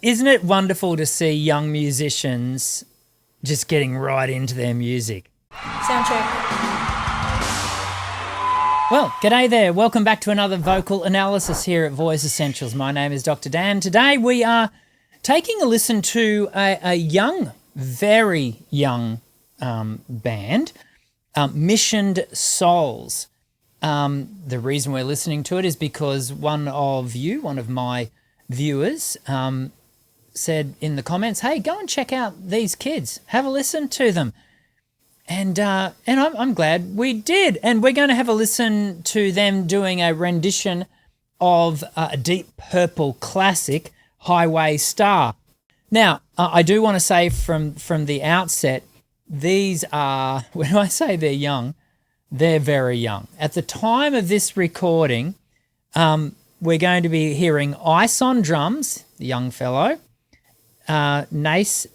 Isn't it wonderful to see young musicians just getting right into their music? Sound check. Well, g'day there. Welcome back to another vocal analysis here at Voice Essentials. My name is Dr. Dan. Today we are taking a listen to a young, very young band, Missioned Souls. The reason we're listening to it is because one of my viewers, said in the comments, hey, go and check out these kids. Have a listen to them. And I'm glad we did. And we're going to have a listen to them doing a rendition of a Deep Purple classic, Highway Star. Now, I do want to say from the outset, these are, when I say they're young, they're very young. At the time of this recording, we're going to be hearing Ice on drums, the young fellow. Naces,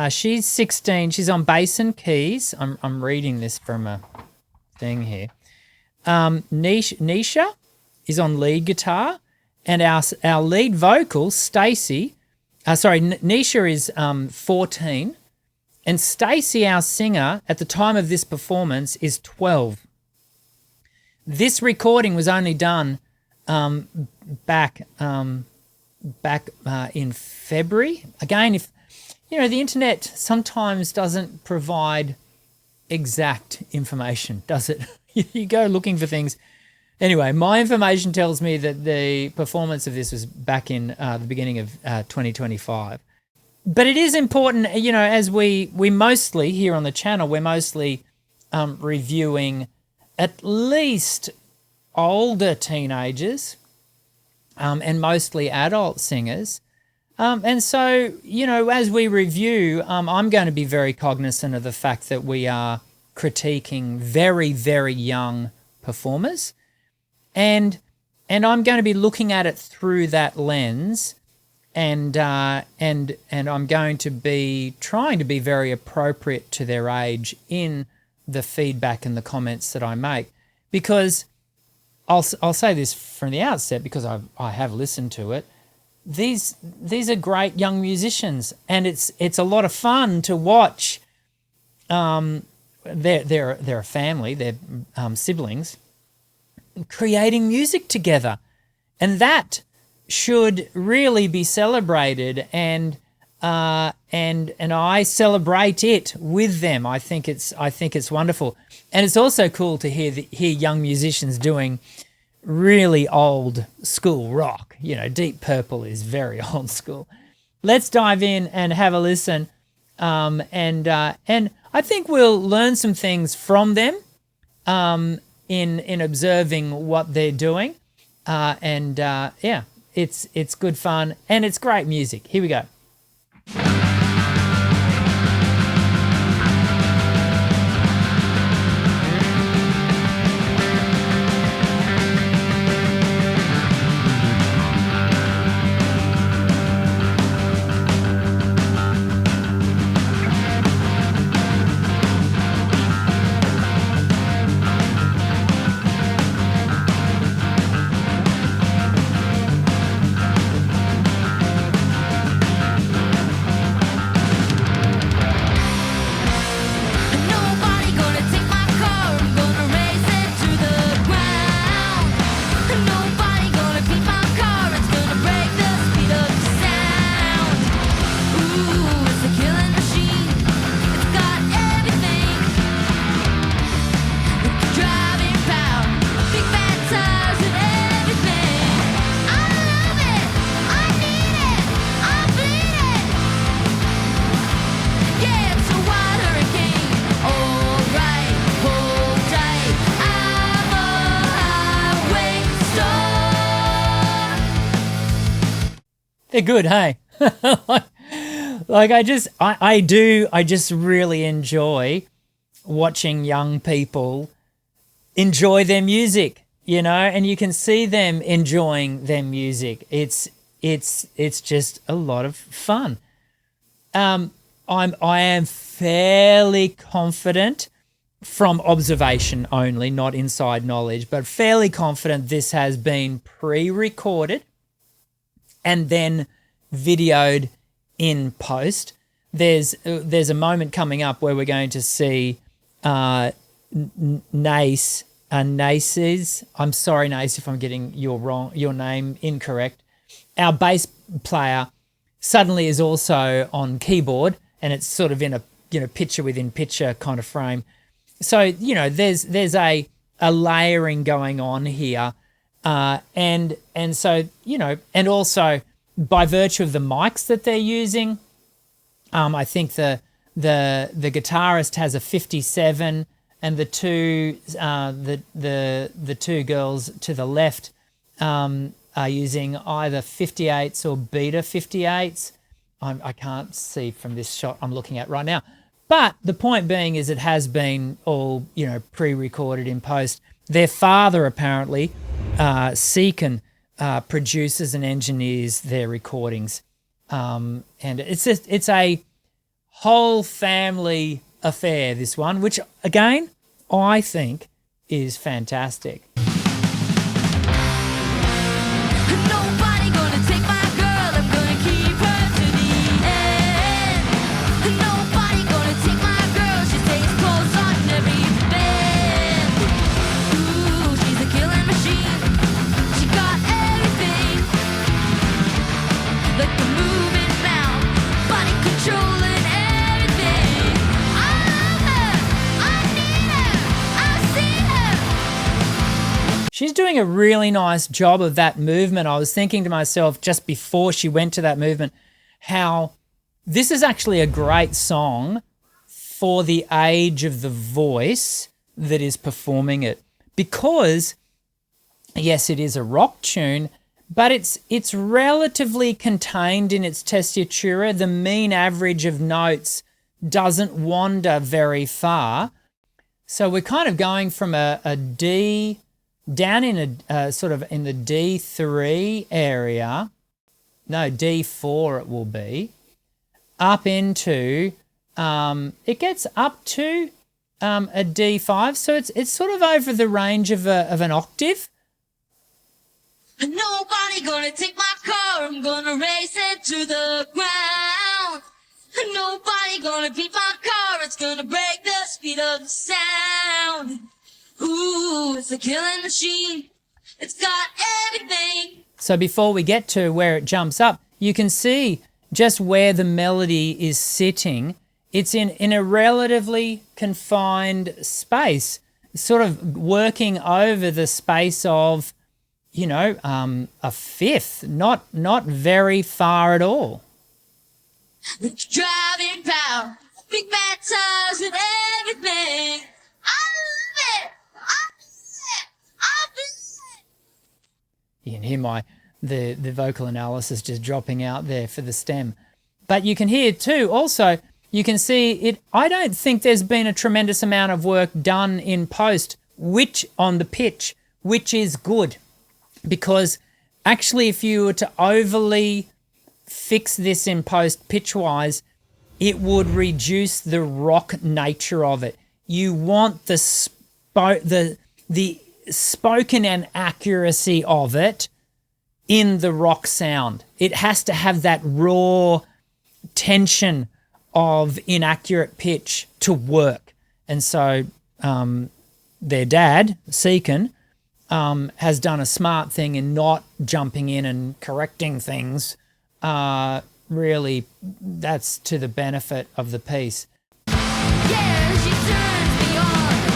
she's 16. She's on bass and keys. I'm reading this from a thing here. Nisha is on lead guitar, and our lead vocal, Stacey. Nisha is 14, and Stacey, our singer, at the time of this performance, is 12. This recording was only done back in February. Again, if the internet sometimes doesn't provide exact information, does it? You go looking for things. Anyway, my information tells me that the performance of this was back in the beginning of 2025. But it is important, as we mostly here on the channel, we're mostly reviewing at least older teenagers and mostly adult singers. And so, as we review, I'm going to be very cognizant of the fact that we are critiquing very, very young performers. And I'm going to be looking at it through that lens, and I'm going to be trying to be very appropriate to their age in the feedback and the comments that I make, because I'll say this from the outset, because I have listened to it. These are great young musicians, and it's a lot of fun to watch. They're a family, they're siblings, creating music together, and that should really be celebrated. And I celebrate it with them. I think it's wonderful, and it's also cool to hear young musicians doing really old school rock. Deep Purple is very old school. Let's dive in and have a listen, and I think we'll learn some things from them in observing what they're doing, it's good fun and it's great music. Here we go. They're good, hey? I just really enjoy watching young people enjoy their music, and you can see them enjoying their music. It's just a lot of fun. I am fairly confident from observation only, not inside knowledge, but fairly confident this has been pre-recorded and then videoed in post. There's a moment coming up where we're going to see Nace's. I'm sorry, Nace, if I'm getting your name incorrect. Our bass player suddenly is also on keyboard, and it's sort of in a picture within picture kind of frame. So there's a layering going on here, and so and also by virtue of the mics that they're using, I think the guitarist has a 57, and the two girls to the left are using either 58s or beta 58s. I can't see from this shot I'm looking at right now. But the point being is it has been all, pre-recorded in post. Their father, apparently, Seacon, produces and engineers their recordings. And it's a whole family affair, this one, which, again, I think is fantastic. She's doing a really nice job of that movement. I was thinking to myself just before she went to that movement, how this is actually a great song for the age of the voice that is performing it. Because, yes, it is a rock tune, but it's relatively contained in its tessitura. The mean average of notes doesn't wander very far. So we're kind of going from a D down in a sort of in the D3 area, no, D4 it will be, up into, it gets up to a D5, so it's sort of over the range of an octave. Nobody gonna take my car, I'm gonna race it to the ground. Nobody gonna beat my car, it's gonna break the speed of the sound. Ooh, it's a killing machine. It's got everything. So before we get to where it jumps up, you can see just where the melody is sitting. It's in a relatively confined space, sort of working over the space of, a fifth, not very far at all. Driving power, big bad tires and everything. I love it. You can hear the vocal analysis just dropping out there for the stem. But you can hear too, also, you can see it. I don't think there's been a tremendous amount of work done in post, on the pitch, which is good. Because actually, if you were to overly fix this in post pitch-wise, it would reduce the rock nature of it. You want the spoken and accuracy of it in the rock sound. It has to have that raw tension of inaccurate pitch to work. And so their dad, Seacon, has done a smart thing in not jumping in and correcting things. Really, that's to the benefit of the piece. Yeah, she turns me on.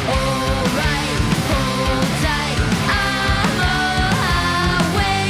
All right, hold tight. I'm a highway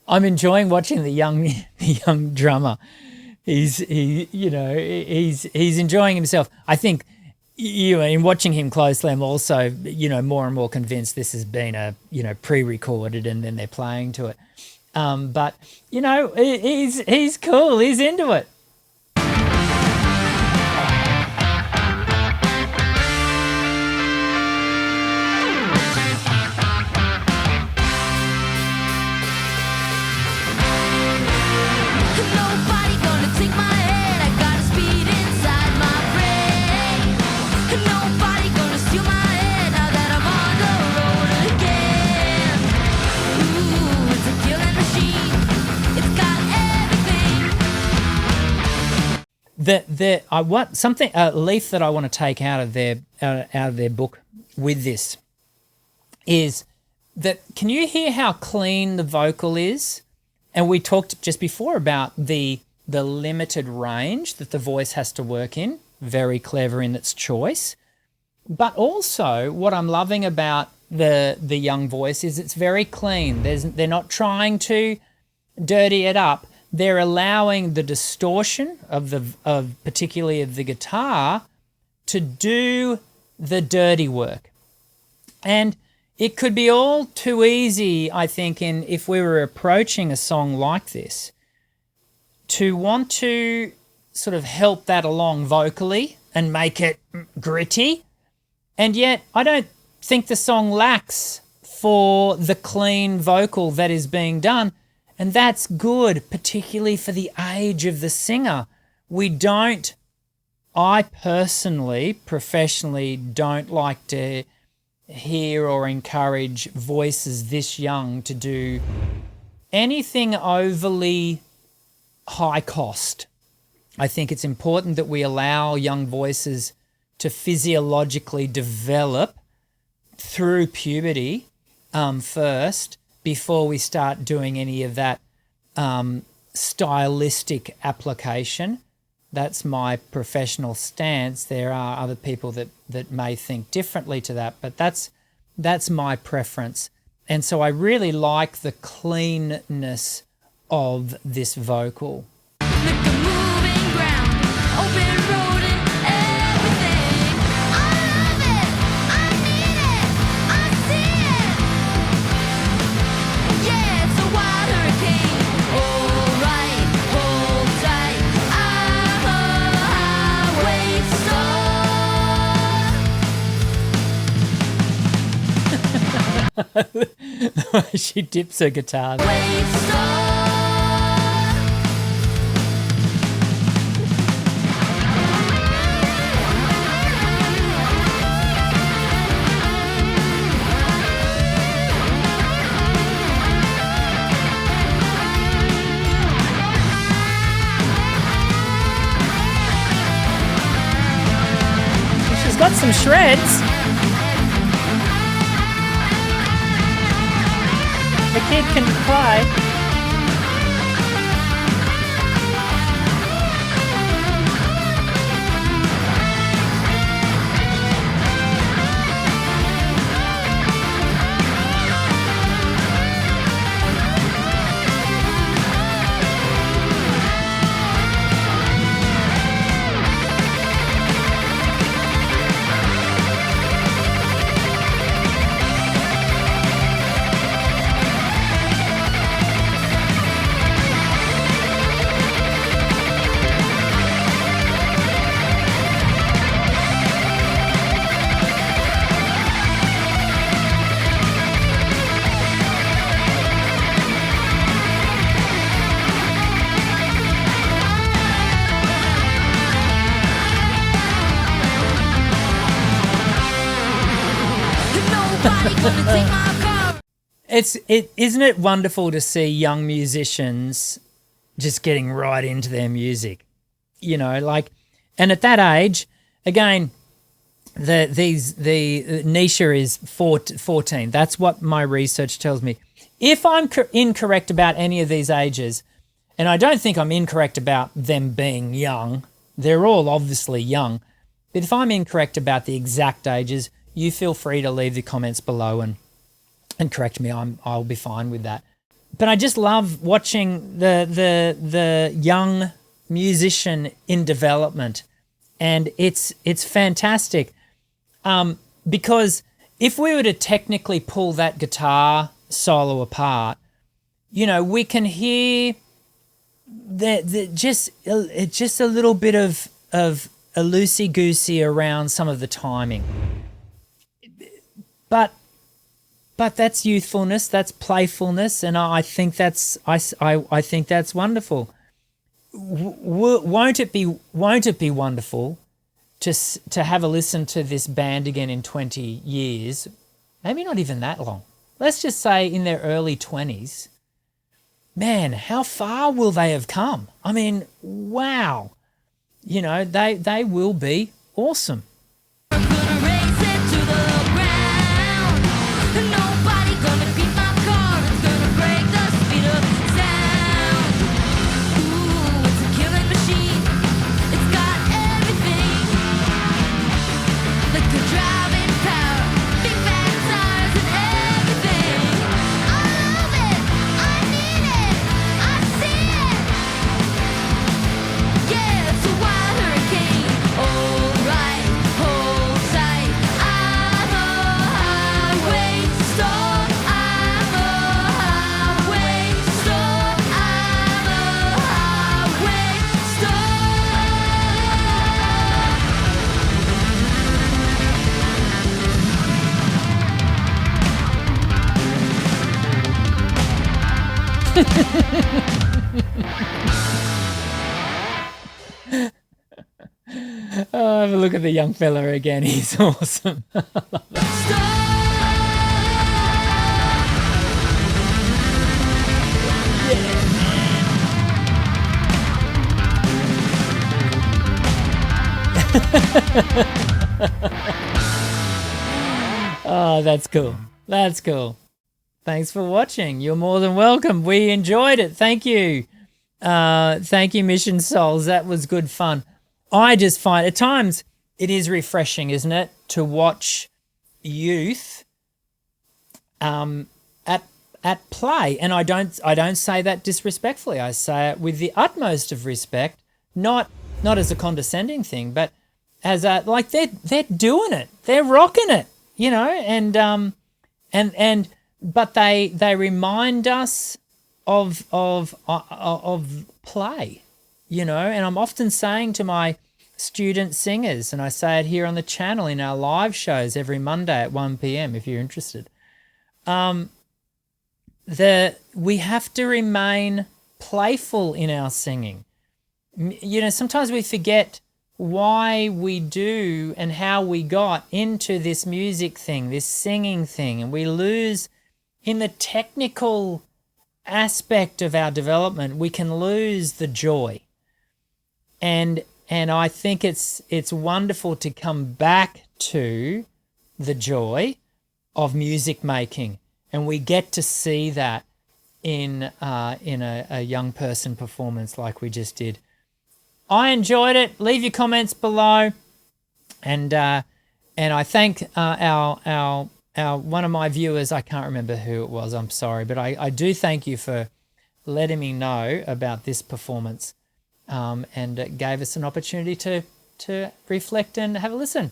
I'm enjoying watching the young drummer. He's enjoying himself. I think in watching him closely, I'm also more and more convinced this has been a pre-recorded and then they're playing to it. But he's cool. He's into it. Nobody gonna take my head. I got a speed inside my brain. Nobody gonna steal my head now that I'm on the road again. Ooh, it's a killing machine. It's got everything. A leaf that I want to take out of their book with this is that, can you hear how clean the vocal is? And we talked just before about the limited range that the voice has to work in. Very clever in its choice. But also what I'm loving about the young voice is it's very clean. They're not trying to dirty it up. They're allowing the distortion of particularly of the guitar to do the dirty work. And it could be all too easy, I think, if we were approaching a song like this, to want to sort of help that along vocally and make it gritty. And yet I don't think the song lacks for the clean vocal that is being done. And that's good, particularly for the age of the singer. I personally, professionally, don't like to hear or encourage voices this young to do anything overly high cost. I think it's important that we allow young voices to physiologically develop through puberty first, before we start doing any of that stylistic application. That's my professional stance. There are other people that may think differently to that, but that's my preference. And so I really like the cleanness of this vocal. Look, the moving ground, open road and everything. I love it, I need it, I see it. Yeah, it's a wild hurricane. All right, hold tight. I'm a highway star. She dips her guitar. Highway star. She's got some shreds. The kid can play. Nobody gonna take my car. Isn't it wonderful to see young musicians just getting right into their music? And at that age, again, the Nisha is 14. That's what my research tells me. If I'm incorrect about any of these ages, and I don't think I'm incorrect about them being young, they're all obviously young, but if I'm incorrect about the exact ages, you feel free to leave the comments below and correct me. I'll be fine with that. I just love watching the young musician in development, and it's fantastic. Because if we were to technically pull that guitar solo apart, you know, we can hear just a little bit of a loosey-goosey around some of the timing. But that's youthfulness, that's playfulness, and I think that's I think that's wonderful. Won't it be wonderful to have a listen to this band again in 20 years? Maybe not even that long. Let's just say in their early 20s. Man, how far will they have come? I mean, wow. You know, they will be awesome. Oh, have a look at the young fella again. He's awesome. Oh, that's cool. That's cool. Thanks for watching. You're more than welcome. We enjoyed it. Thank you. Thank you, Mission Souls. That was good fun. I just find at times it is refreshing, isn't it, to watch youth at play. And I don't say that disrespectfully. I say it with the utmost of respect, not as a condescending thing, but as a like they're doing it. They're rocking it, you know, but they remind us of play, you know. And I'm often saying to my student singers, and I say it here on the channel in our live shows every Monday at 1 p.m. if you're interested, we have to remain playful in our singing. You know, sometimes we forget why we do and how we got into this music thing, this singing thing, and we lose in the technical aspect of our development. We can lose the joy, and I think it's wonderful to come back to the joy of music making, and we get to see that in a young person performance like we just did. I enjoyed it. Leave your comments below, and I thank our one of my viewers. I can't remember who it was. I'm sorry, but I do thank you for letting me know about this performance, and it gave us an opportunity to reflect and have a listen.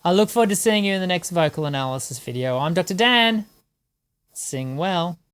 I look forward to seeing you in the next vocal analysis video. I'm Dr. Dan. Sing well.